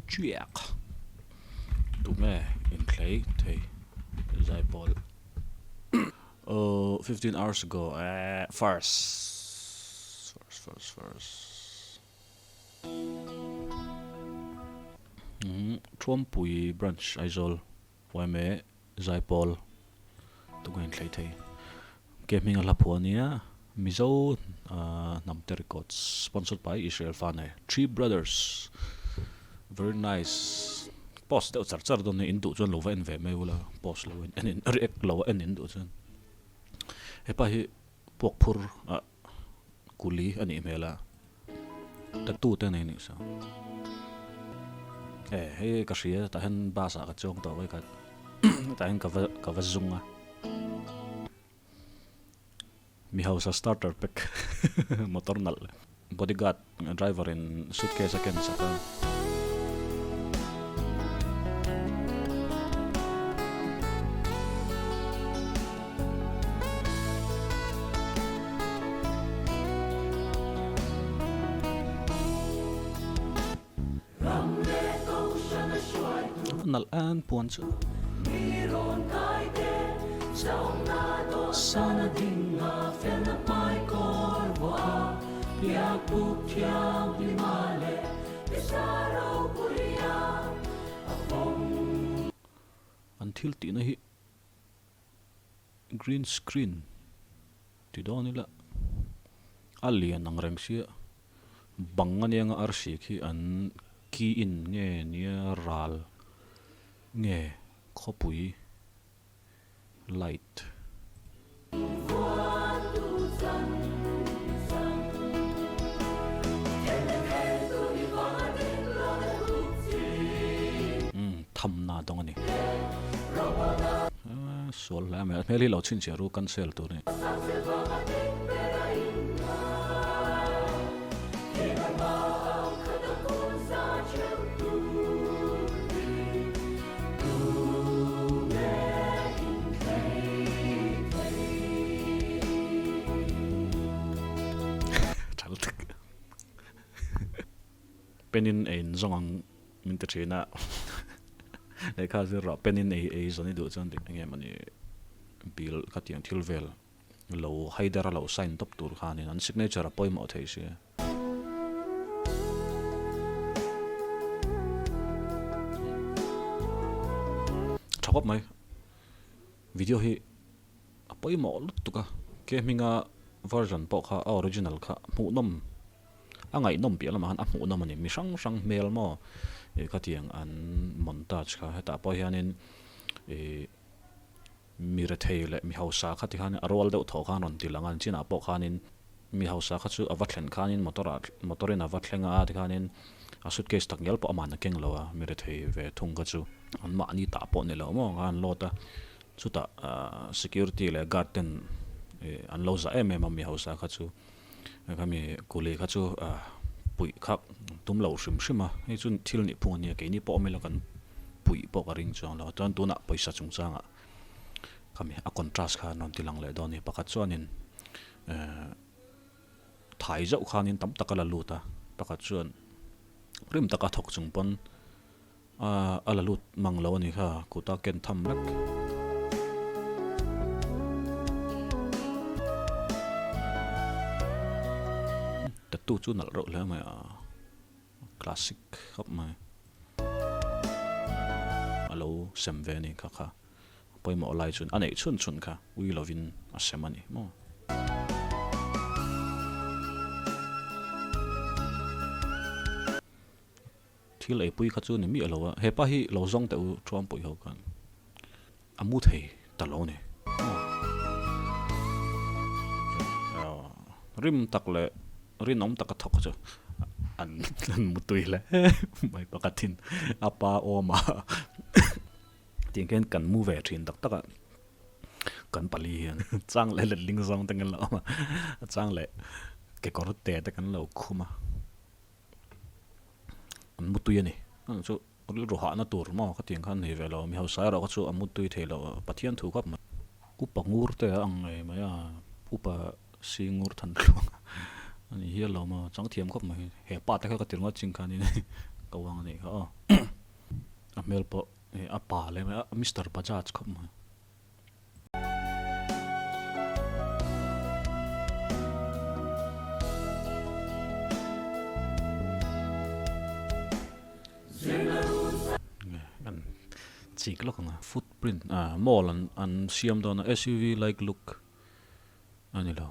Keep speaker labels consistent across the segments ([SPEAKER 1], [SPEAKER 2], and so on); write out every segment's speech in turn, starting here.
[SPEAKER 1] Chiak. Tu me inthlei thei Zaipawl. 15 hours ago. First. Thuampui branch Aizol YMA Zaipawl. Tu me inthlei thei. Gaming a Lapuania. Mizo Namte Records. Sponsored by Israel Fane. Three Brothers. Very nice. Post đeo char char don ne in du chuan lo va en ve mai wala post lo en in react lo en in du chuan hepa hi pok phur kuli ani mela ta tu te nei ni sa he ka ria ta hen ba sa ka chong to wai ka ta hen ka va zunga mi house starter pack motor nal bodyguard driver in suitcase again sa ka nal an puan chu sana dinga fel na pai kor wa pia pu thiam di male pisaro puria afong until ti na hi green screen ti do ni la alien ang reng sia bangan yang arsi khi an ki in nge nia ral nge khopui light tham na dong ani sual la me li lo chin che ru cancel tu ni penin ein zongang min te china le kha zira penin ei zoni du chan dik nge mani bil khatiang thilvel lo haidara lo sign top tur khanin an signature a poimo thei se thapap mai video hi a poimo lutuka ke minga version po kha original kha mu nom angai nom pi lama han amu nom ani mi sang mel mo khatiang an montage kha heta po hianin mi re thei le mi hausa khati khan arwal deuh tho khan ron tilangan china po khanin mi hausa kha chu awathlen khanin motorin awatlenga a khanin a suitcase tak ngel po amana keng lowa mi re thei ve thung ka chu an ma ni ta po ne lo mo han lota chuta security le garden an lo za em mi hausa kha chu kami kule kha chu pui khak tum lo shim he chun thil ni phung ni ke ni po me lo kan pui po ka ring chong lo ton tu na paisa chung changa kami a contrast kha non tilang le don ni pakhat chuanin thai zau khanin tam takala luta pakhat chuan rim taka thok chung pon ala lut manglo ni kha kuta ken tham lak tu chu nal ro la mai classic khop mai alo semve ni kha poi mo lai chun anei chun kha we lovin asemani mo thil ei pui kha chu ni mi alo he pa hi lo zong te u Thuampui ho kan amu thei ta lo ne rim tak le rin om taka thok chu an mutui le mai pakatin apa oma tingken kan mu ve thin tak taka kan pali hian chang le ling zong tengen lo ma chang le ke kor te ta kan lo khuma an mutui ani chu ru ha na tur mo ka ting khan hi ve lo mi hausa ro ka chu amutui thelo pathian thu kap ma upa ngur te ang ngai ma ya upa singur than ani hielo ma chang thiam khop ma he pa ta ka tir ngo ching khan ni kawang ni ka a mel po a pa le Mr. Bajaj khop ma chik lok nga footprint mall an siam don SUV like look ani lo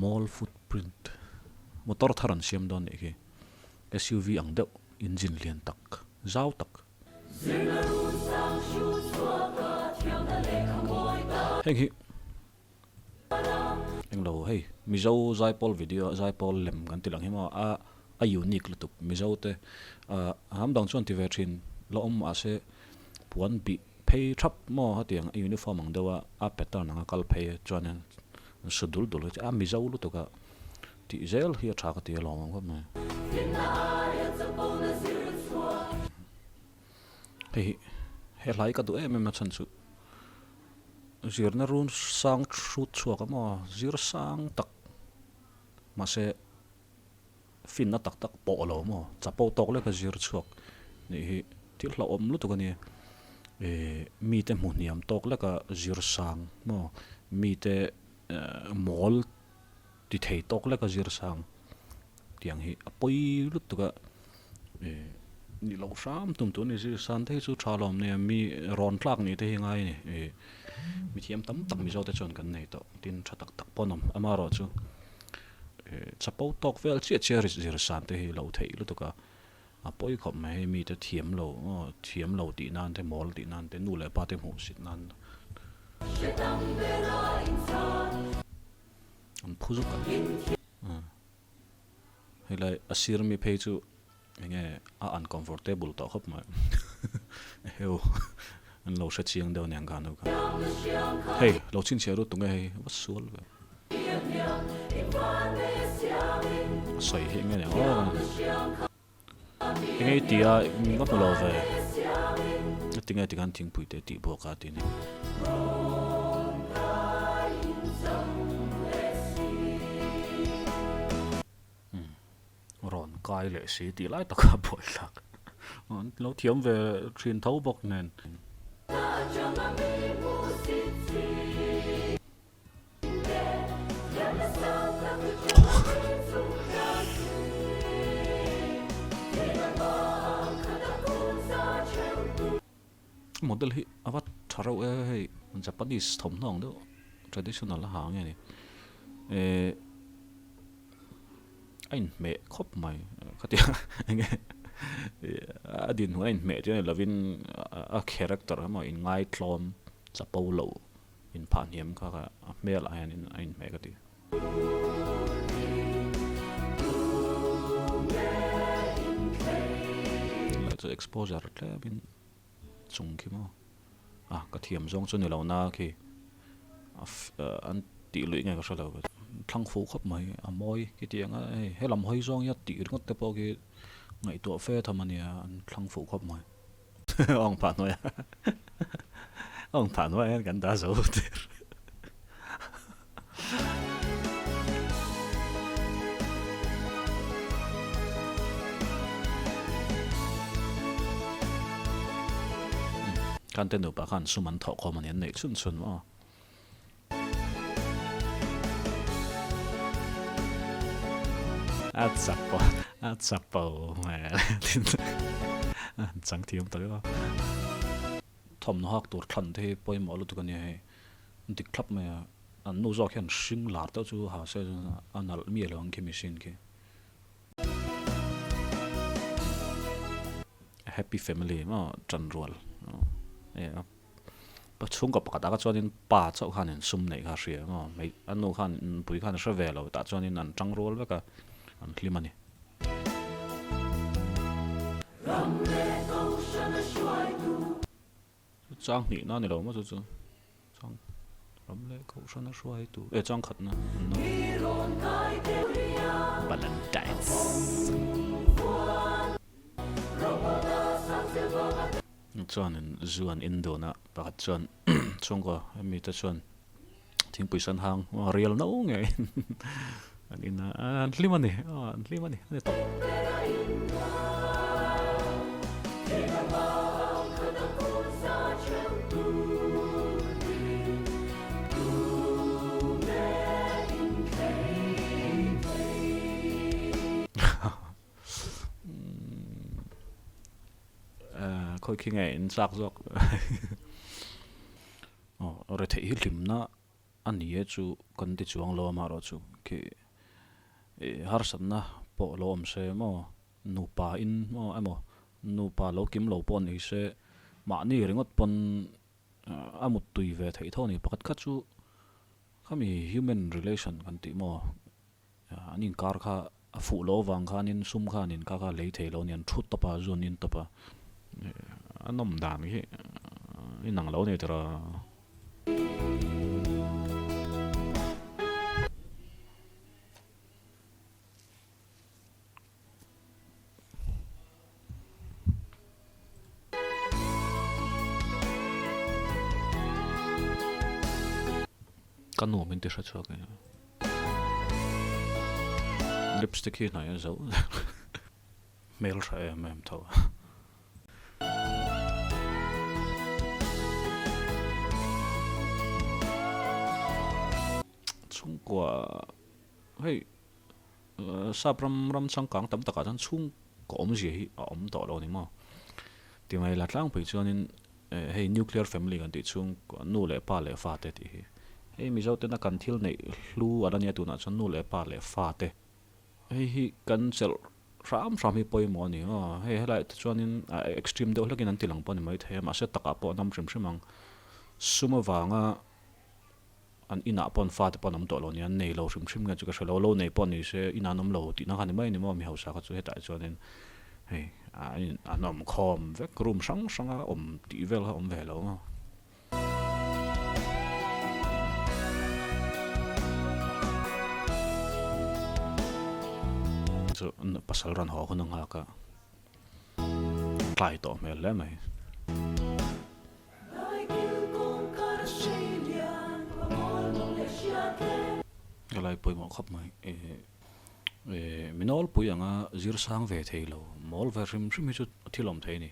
[SPEAKER 1] mall footprint motor tharan siam don ki SUV ang deuh engine lian tak zau tak heng hi eng lo hey Mizo Zaipawl video Zaipawl lem kan tilang hi ma a unique lutuk Mizo te ham dang chuan ti ve thin lo ase puan bi pay thap mo hatiang uniform ang dewa a pattern ang kal pay chuan schedule dul a Mizo lutuka ti zel hi tha ka ti lo ma ma he lai ka du em chan chu zirna run sang shoot chuak ma zir sang tak ma se fin na tak tak po lo mo chapo tok le ka zir chuak ni hi til hla om lu tu ka ni mi te mu niam tok le ka zir sang mo mi te mol ti thei tok le ka zir sang tiang hi apoi lu tu ka ni lo sam tum tu ni zir san thei chu thalom ne mi ron tlak ni te hi ngai ni mi thiam tam tak mi zo te chon kan nei to tin tha tak tak ponom amaro chu chapo tok vel che che zir san te hi lo thei lu tu ka apoi khop mai mi te thiam lo ti nan te mol ti nan te nu le pa te mu sit nan an phuzu ka helai asir mi phei chu nge a uncomfortable to khop mai heu an lo sha chiang deu nyang kan ka hey lo chin che ru tu nge hey was sual ve sai he nge ne ngai tia ngap lo ve tinga tigan Thuampui ti bo ka ti ni ron kai le si ti lai ta ka boi lak lo thiam ve thin thau bok nen model hi avat tharo hey Japanese thom nong do traditional ha nge ni ein me khop mai khatia nge adin huain me te lovin a character ma in ngai tlom chapaw lo in phaniam kha ka mel ayan in ein me ka ti to exposure tle bin chung ki mo ka thiam zong chu ni lo na ki an ti lui nge ka salo thlang fu khop mai amoi ki tianga he lam hoi zong ya ti ngot te po ki ngai to fe thamania an thlang fu khop mai ong pa no ya ong pa no ya kan da zo ter kan te no pa kan suman tho ko man nei chun chun ma at sapo ma chang thiam ta ga thom no hak tur thlan the poi mo lu tu kan he dik thlap ma an no zo khan sing lar ta chu ha se anal mi long ki machine ki happy family ma chan rual pa chung ka pakata ka chuanin pa chau khanin sum nei kha hria ma mai anu khan pui khan sha velo ta chuanin an tang rol veka an hlimani chang ni na ni lo ma chu chu chang ram le ko sha na shwai tu chang khat na Valentine's chuan in zuan indona pakhat chuan chungko mi ta chuan Thuampui san hang rial no nge an hlimani ani to khoi khi nge in sak zok re thei hi hlimna ani e chu kan ti chuang lo ma ro chu ki har sanna po lo om se mo nupa in mo amo nupa lo kim lo pon ni se ma ni ringot pon amut tui ve thei thoni pakat kha chu khami human relation kan ti mo anin kar kha fu lo wang khanin sum khanin ka ka lei thei lo nian thut topa zonin topa anom dan hi inang lo ni tera kanu min ti sha chok lipstick hi na ya zo mail ra mem tho chung kwa hei sapram ram changkang tam taka chan chung ko om ji hi om to lo ni mo ti mai la tlang pui chuanin hei nuclear family kan ti chung nu le pa le fa te ti hi hei mizo te na kan thil nei hlu adania tu na chan nu le pa le fa te hei hi kan chel ram hi poi mo ni hei helai chuanin extreme de hlakin an tilang pon mai the ma se taka po nam shrim shrimang suma wanga an ina pon fa te pon am to lo ni an nei lo shrim shrim nga chu ka shlo lo nei pon ni se ina nom lo ti na kan mai ni mo mi hausa ka chu heta chuanin hei anom khom ve krum sang sanga om ti vel ha om ve lo so pasal ran ho hunang ha ka tlai to mel le mai galai poi mo khop mai minol pui anga zir sang ve theilo mol ver rim rim chu thilom theini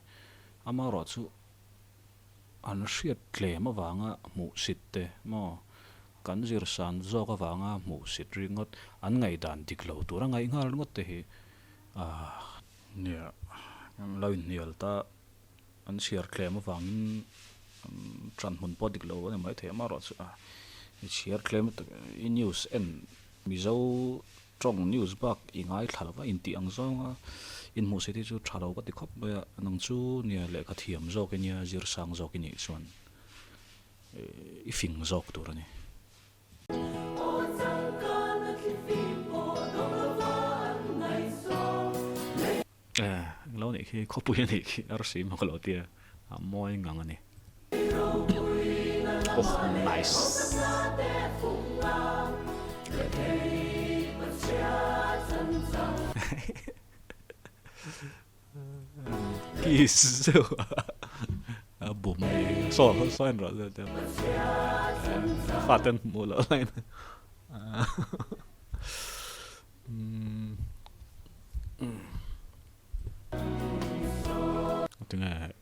[SPEAKER 1] ama ro chu an hriat tle ma wanga mu sitte mo kan zir san zo ka wanga mu sit ringot an ngai dan diklo tura ngai ngal ngot te hi nia an loin nial ta an share tle ma wangin tran hun po diklo ne mai the ma ro chu share tle ma in news en mizo trong news bak ingai thalwa inti angzonga in mu city chu thalo ka ti khop ba nang chu nia le ka thiam zo ke nia zir sang zo ke ni chuan I fing zok tur ni lo ni khi khopu ni khi arsi ma lo tia moi ngang ani oh nice kiss bùm so anh rồi phát tên mua lỡ lên tiếng này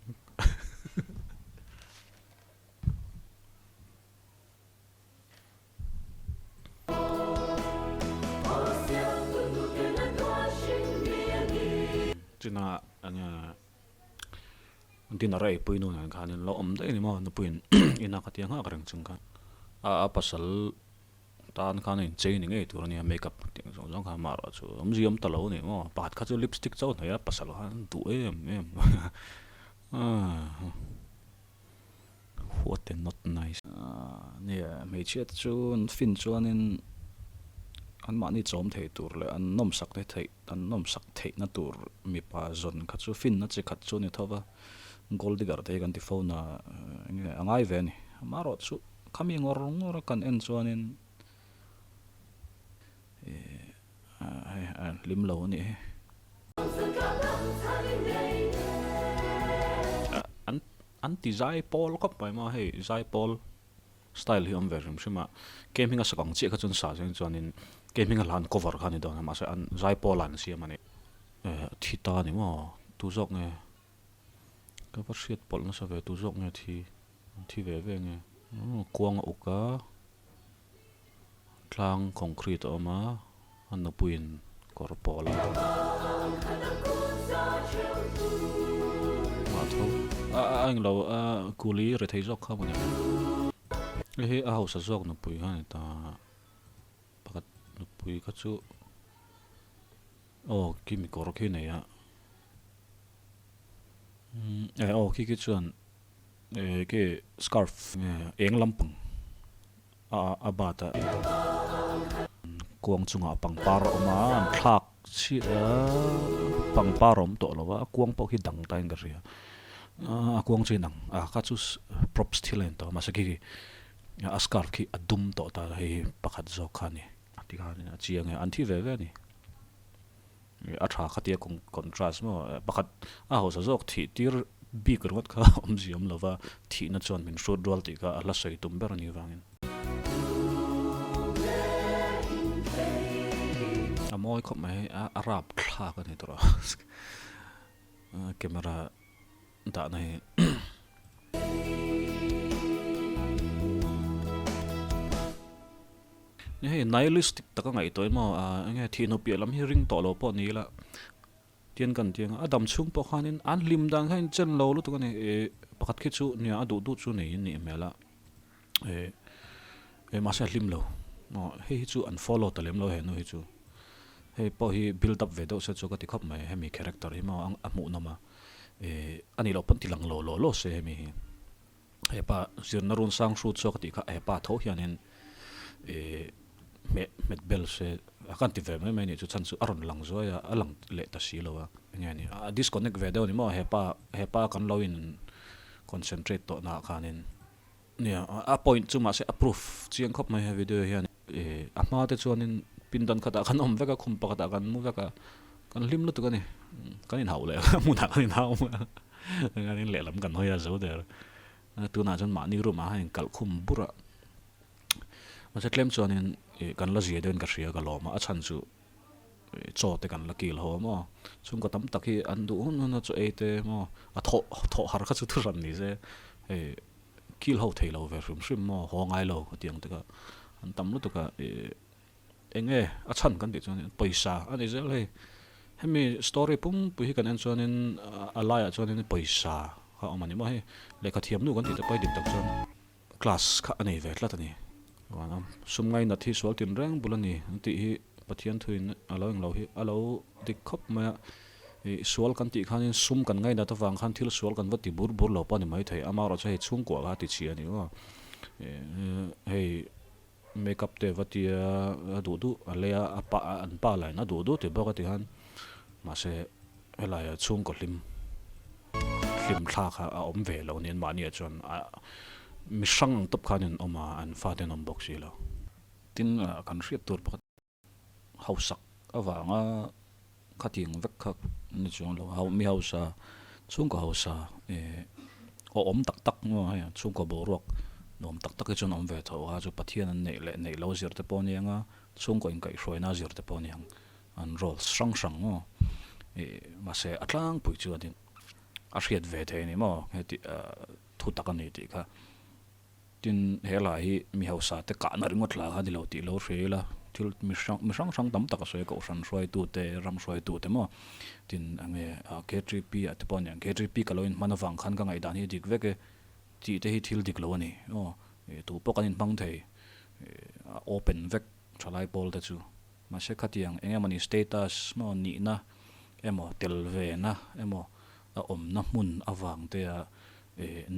[SPEAKER 1] chứ na anh tin arai pui nu nan khanin lo om dei ni mo nu puin ina khatia nga karang chung kan pasal tan khan in chei ni nge tur ni makeup ting jong kha ma ro chu om talo ni mo pat kha chu lipstick chau na ya pasal han tu em what and not nice ne me chet chu fin chuanin an ma ni chom thei tur le an nom sak thei an nom sak thei na tur mi pa zon kha chu fin na che khat chu ni thowa gold gar te kan ti phone na ngai ve ni maro chu khami ngor kan en chuanin lim lo ni anti Zaipawl kop pai ma hei Zaipawl style hi om version shima gaming a sakang che kha chun sa jeng chuanin gaming a lan cover khani don ma sa an Zaipawl an siam ani thita ni mo tu zok nge cover sheet pol na sa ve tu zok nge thi ve nge kuang uka tlang concrete oma an puin korpola ma tho anh lâu cú lý rồi thấy dọc không nhỉ he a house dọc nó pui ha ta pakat nó pui ka chu ki mi kor khi này á ki chuan cái scarf eng lampang abata kuang chunga pangpar oma thak chi pangparom to lova kuang po hi dang ta nga ria kuang chinang ka chu props thilen to masaki a scarf ki adum to ta hei pakhat zo khani ti khani chiang an thi ve ve ni a tha khatia contrast mo pakhat a ho sa zok thi tir bi karwat kha omziam lova thi na chon min shod dwal ti ka ala sei tum ber ni wangin moi khop mai arab thla ka ni tro camera da nei ne nihilistic ta ka ngai toy mo nge thino pi lam hi ring to lo po ni la tian kan tiang adam chung po khanin an lim dang khain chen lo lu to ka ni pakhat khi chu nia adu du chu nei ni mela ma sa lim lo mo he chu an follow ta lem lo he no hi chu he po hi build up ve do se chu ka ti khop mai he mi character hi ma ang amu na ma ani lo pon ti lang lo se he mi he pa sir na run sang shoot so ka ti kha he pa tho hianin met bel se akan ti ve mai ni chu chan chu aron lang zo ya alang le ta si lo wa nge ni disconnect ve do ni mo he pa kan lo in concentrate to na khanin nia a point chu ma se approve chiang khop mai he video hian ama te chuanin pindan khata kan om veka khum pa khata kan mu veka kan lim lu tu kan ni kan in hau le mu na kan in hau kan in le lam kan hoya zo der tu na chan ma ni ru ma hain kal khum bura ma se klem chuanin kan la zia den ka ria ka lo ma a chan chu cho te kan la kil ho mo chung ka tam takhi an du na chu e te mo a tho har kha chu thu ran ni se kil ho thei lo ve rim mo ho ngai lo tiang te ka an tam lu tu ka enge a chan kan ti chuan paisa ani zel he hemi story pum pu hi kan an chuanin alaya chuanin paisa ha amani mo he lekha thiam nu kan ti te pai dik tak chuan class kha ani ve tla tani wana sum ngai na thi sual tin reng bulani ti hi pathian thuin aloing lo hi alo dik khop ma sual kan ti khanin sum kan ngai na ta wang khan thil sual kan vati bur lo pa ni mai thei ama ro chai chung ko ga ti chi ani wa hei makeup te vatia du alea apa an pa lai na du te ba ti han ma se helaya chung ko lim thla kha a om ve lo nen ma ni chon mi sang top khanin oma an fa den om box lo tin kan riat tur pa hausak awanga khating vek khak ni chung lo hau mi hausa chung ko hausa om tak ngo ha chung ko borok nom tak chon om ve tho ha chu pathian an nei lo zir te pon yanga chung ko in kai hroina zir te pon yang an rol sang ngo ma se atlang pui chu adin a hriat ve the ni mo heti thu tak ani ti kha tin hela hi mi hausa te ka na ringot la ha di lo ti lo rela thil mi sang tam tak so ko san roi tu te ram roi tu te mo tin ange k3p at pon yang k3p kaloin manawang khan ka ngai dan hi dik veke ti te hi thil dik lo ani tu pokanin pang thei open vek thalai bol te chu ma se khatiang engemani status mo ni na emo tel ve na emo om na mun awang te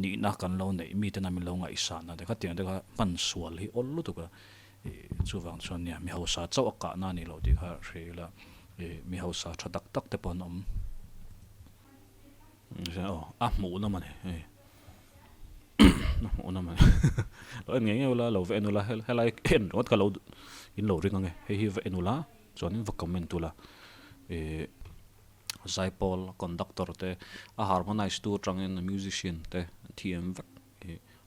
[SPEAKER 1] ni na kan lo nei mi te na mi lo ngai sa na de khatiang de ka pan sual hi ol lu tu ka chuwang chon nia mi hausa chaw ka na ni lo ti kha rela mi hausa thatak tak te pon om mu na mane ona man lo nge la lo ve enula helai en rot ka lo in lo ring nge hi ve enula chonin va comment tu la Zaipawl conductor te a harmonize tu trangin musician te tm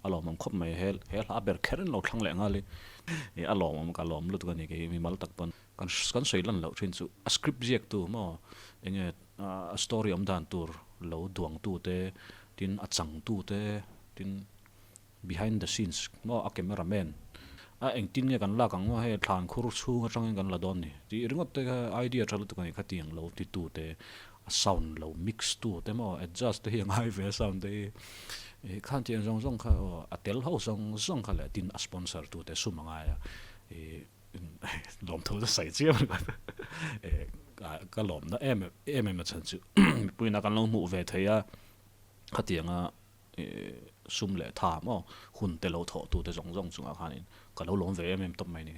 [SPEAKER 1] alo mom khop mai hel a ber kheren lo thlang le ngali alo mom ka lom lut gani ke mi mal tak pon kan soilan lo thin chu a script jek tu mo enge a story om dan tur lo duang tu te tin a chang tu te tin behind the scenes mo a cameraman a eng tin nge kan la kang mo he thlan khur chu nga tang kan la don ni ti ringot te idea thal tu kan khatiang lo ti tu te sound lo mix tu te mo adjust te hi ngai ve sound te khan tiang zong zong kha atel ho zong zong kha le tin a sponsor tu te sumanga ya lom tho da sai chi ka lom na em chan chu puina kan lo mu ve theya khatianga sum le tha mo hun te lo tho tu te zong zong chunga khanin ka lo lom ve em top mai ni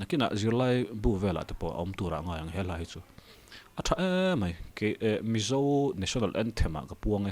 [SPEAKER 1] nakina zirlai bu vela te po om tura nga yang helai chu atha mai ke Mizo national anthem ka puang